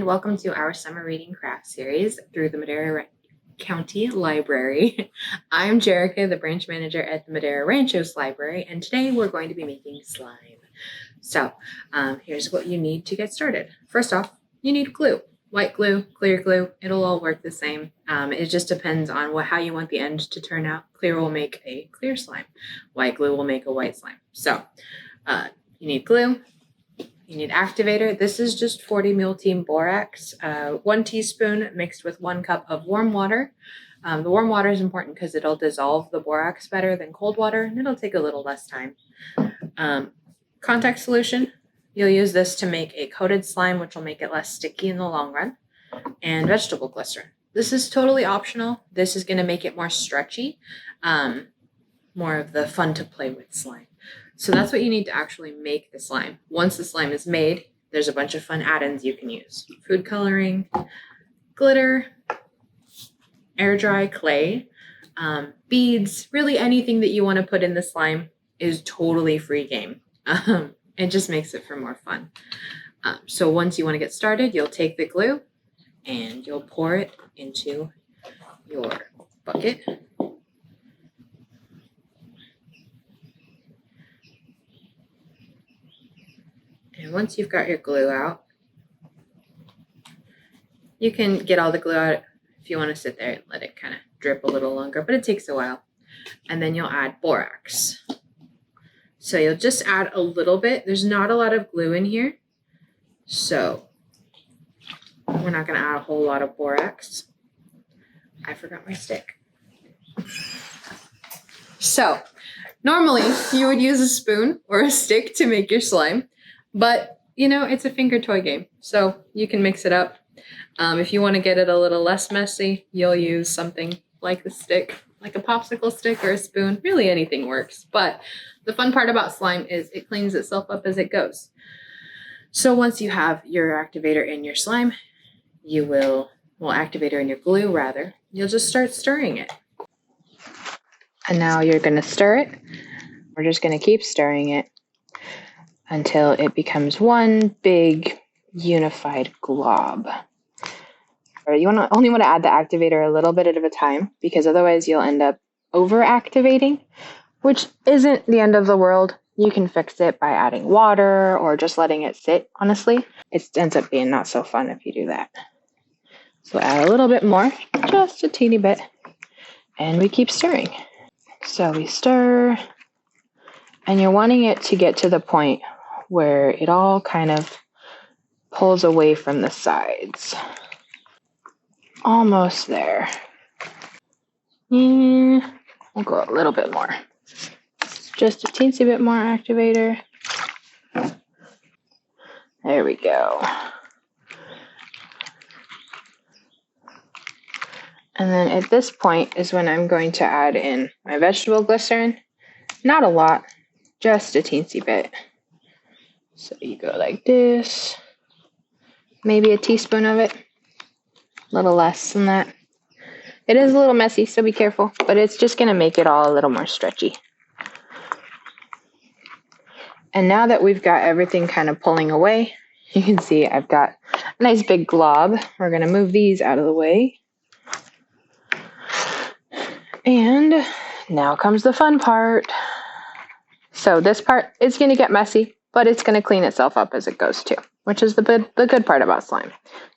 welcome to our summer reading craft series through the Madera County Library. I'm Jerrica, the branch manager at the Madera Ranchos Library, and today we're going to be making slime. So here's what you need to get started. First off, you need glue. White glue, clear glue, it'll all work the same. It just depends on how you want the end to turn out. Clear will make a clear slime. White glue will make a white slime. So you need glue. You need activator. This is just 40 milliliter borax, 1 teaspoon mixed with 1 cup of warm water. The warm water is important because it'll dissolve the borax better than cold water, and it'll take a little less time. Contact solution. You'll use this to make a coated slime, which will make it less sticky in the long run. And vegetable glycerin. This is totally optional. This is going to make it more stretchy, more of the fun to play with slime. So that's what you need to actually make the slime. Once the slime is made, there's a bunch of fun add-ins you can use. Food coloring, glitter, air dry clay, beads, really anything that you want to put in the slime is totally free game. It just makes it for more fun. So once you want to get started, you'll take the glue and you'll pour it into your bucket. And once you've got your glue out, you can get all the glue out if you want to sit there and let it kind of drip a little longer, but it takes a while. And then you'll add borax. So you'll just add a little bit. There's not a lot of glue in here, so we're not going to add a whole lot of borax. I forgot my stick. So normally you would use a spoon or a stick to make your slime, but you know, it's a finger toy game, so you can mix it up. If you want to get it a little less messy, you'll use something like the stick, like a popsicle stick or a spoon. Really anything works, but the fun part about slime is it cleans itself up as it goes. So once you have your activator in your slime, you will, activator in your glue rather, you'll just start stirring it. And now you're going to stir it. We're just going to keep stirring it until it becomes one big unified glob. Or you only want to add the activator a little bit at a time, because otherwise you'll end up over activating, which isn't the end of the world. You can fix it by adding water or just letting it sit, honestly. It ends up being not so fun if you do that. So add a little bit more, just a teeny bit, and we keep stirring. So we stir, and you're wanting it to get to the point where it all kind of pulls away from the sides. Almost there. And we'll go a little bit more. Just a teensy bit more activator. There we go. And then at this point is when I'm going to add in my vegetable glycerin. Not a lot, just a teensy bit. So you go like this. Maybe a teaspoon of it. A little less than that. It is a little messy, so be careful, but it's just going to make it all a little more stretchy. And now that we've got everything kind of pulling away, you can see I've got a nice big glob. We're going to move these out of the way. And now comes the fun part. So this part is going to get messy, but it's going to clean itself up as it goes too, which is the good part about slime.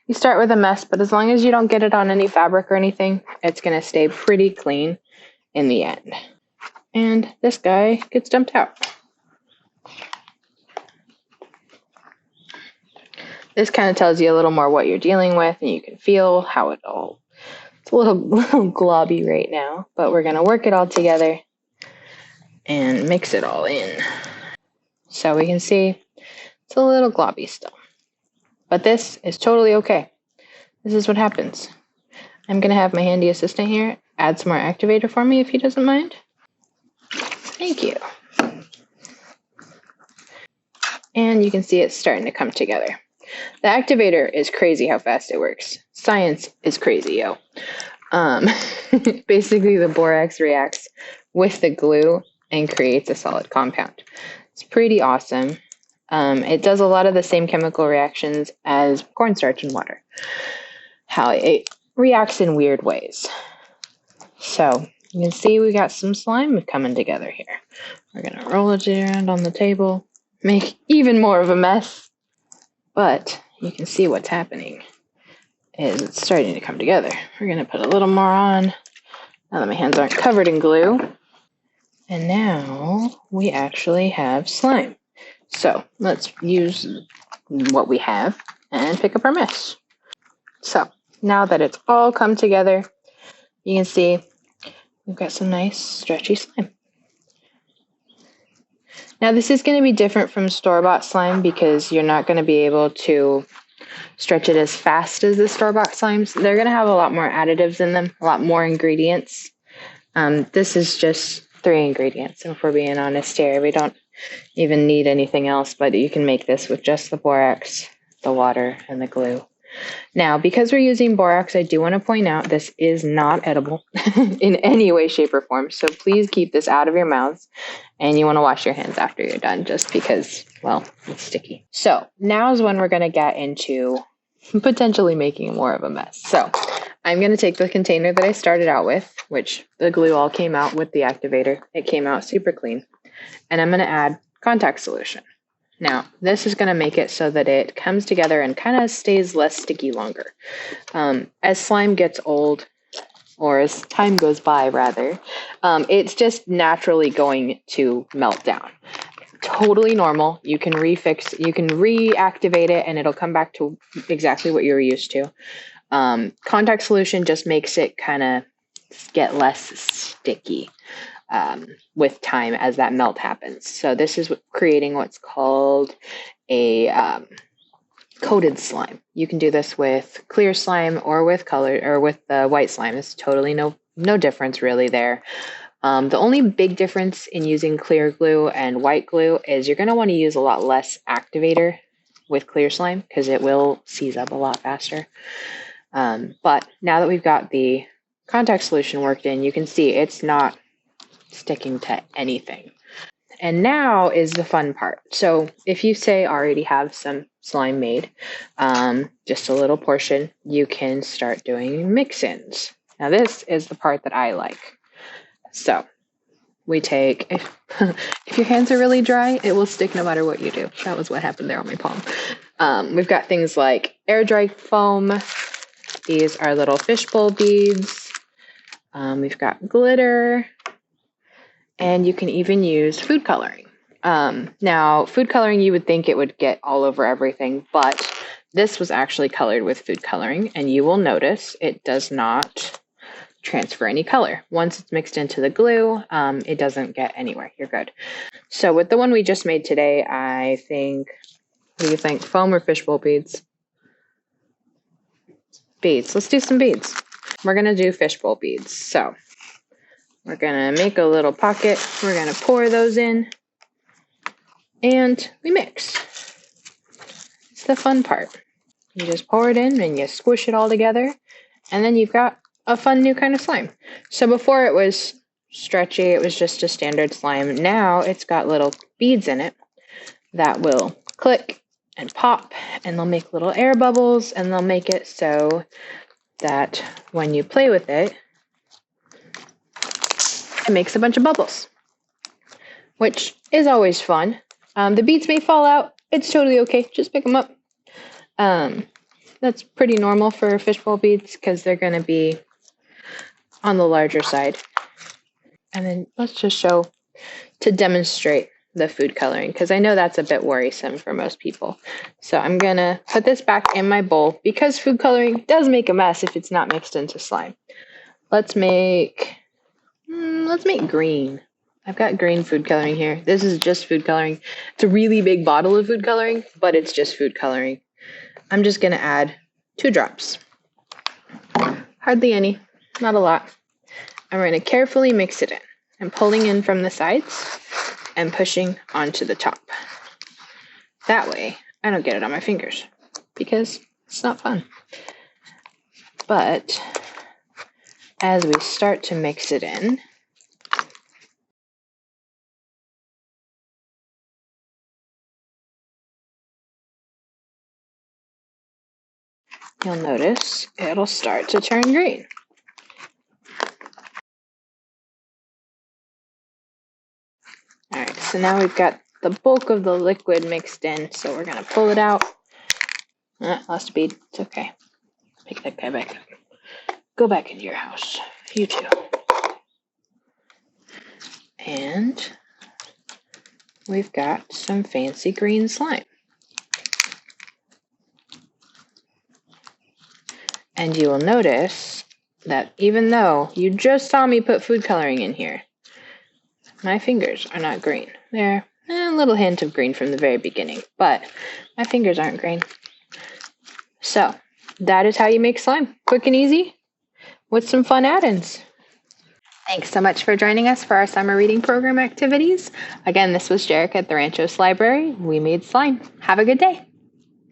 You start with a mess, but as long as you don't get it on any fabric or anything, it's going to stay pretty clean in the end. And this guy gets dumped out. This kind of tells you a little more what you're dealing with, and you can feel how it's a little globby right now, but we're going to work it all together and mix it all in. So we can see it's a little globby still. But this is totally okay. This is what happens. I'm going to have my handy assistant here add some more activator for me if he doesn't mind. Thank you. And you can see it's starting to come together. The activator is crazy how fast it works. Science is crazy, yo. Basically, the borax reacts with the glue and creates a solid compound. It's pretty awesome. It does a lot of the same chemical reactions as cornstarch and water. How it reacts in weird ways. So you can see we got some slime coming together here. We're going to roll it around on the table, make even more of a mess. But you can see what's happening is it's starting to come together. We're going to put a little more on now that my hands aren't covered in glue. And now we actually have slime. So let's use what we have and pick up our mess. So now that it's all come together, you can see we've got some nice stretchy slime. Now this is going to be different from store-bought slime because you're not going to be able to stretch it as fast as the store-bought slimes. They're going to have a lot more additives in them, a lot more ingredients. This is just 3 ingredients, and if we're being honest here, we don't even need anything else, but you can make this with just the borax, the water, and the glue. Now, because we're using borax, I do want to point out this is not edible in any way, shape, or form, so please keep this out of your mouths, and you want to wash your hands after you're done, just because, well, it's sticky. So now is when we're going to get into potentially making more of a mess. So I'm going to take the container that I started out with, which the glue all came out with the activator. It came out super clean. And I'm going to add contact solution. Now, this is going to make it so that it comes together and kind of stays less sticky longer. As slime gets old, or as time goes by, rather, it's just naturally going to melt down. Totally normal. You can reactivate it, and it'll come back to exactly what you're used to. Contact solution just makes it kind of get less sticky with time as that melt happens. So this is creating what's called a coated slime. You can do this with clear slime or with color or with the white slime. It's totally no difference really there. The only big difference in using clear glue and white glue is you're going to want to use a lot less activator with clear slime because it will seize up a lot faster. But now that we've got the contact solution worked in, you can see it's not sticking to anything. And now is the fun part. So if you say already have some slime made, just a little portion, you can start doing mix-ins. Now this is the part that I like. So we take, if your hands are really dry, it will stick no matter what you do. That was what happened there on my palm. We've got things like air dry foam. These are little fishbowl beads. We've got glitter. And you can even use food coloring. Now, food coloring, you would think it would get all over everything, but this was actually colored with food coloring, and you will notice it does not transfer any color. Once it's mixed into the glue, it doesn't get anywhere. You're good. So with the one we just made today, I think, what do you think? Foam or fishbowl beads? Beads. Let's do some beads. We're going to do fishbowl beads. So we're going to make a little pocket. We're going to pour those in. And we mix. It's the fun part. You just pour it in and you squish it all together. And then you've got a fun new kind of slime. So before it was stretchy, it was just a standard slime. Now it's got little beads in it that will click and pop. And they'll make little air bubbles. And they'll make it so that when you play with it, it makes a bunch of bubbles. Which is always fun. The beads may fall out. It's totally okay. Just pick them up. That's pretty normal for fishbowl beads because they're going to be on the larger side. And then let's just show to demonstrate the food coloring because I know that's a bit worrisome for most people. So I'm going to put this back in my bowl because food coloring does make a mess if it's not mixed into slime. Let's make green. I've got green food coloring here. This is just food coloring. It's a really big bottle of food coloring, but it's just food coloring. I'm just going to add 2 drops. Hardly any, not a lot. I'm going to carefully mix it in. I'm pulling in from the sides and pushing onto the top. That way, I don't get it on my fingers because it's not fun. But as we start to mix it in, you'll notice it'll start to turn green. All right, so now we've got the bulk of the liquid mixed in, so we're going to pull it out. Lost a bead. It's okay. Pick that guy back up. Go back into your house. You too. And we've got some fancy green slime. And you will notice that even though you just saw me put food coloring in here, my fingers are not green. They're a little hint of green from the very beginning, but my fingers aren't green. So that is how you make slime. Quick and easy with some fun add-ins. Thanks so much for joining us for our summer reading program activities. Again, this was Jerrica at the Ranchos Library. We made slime. Have a good day.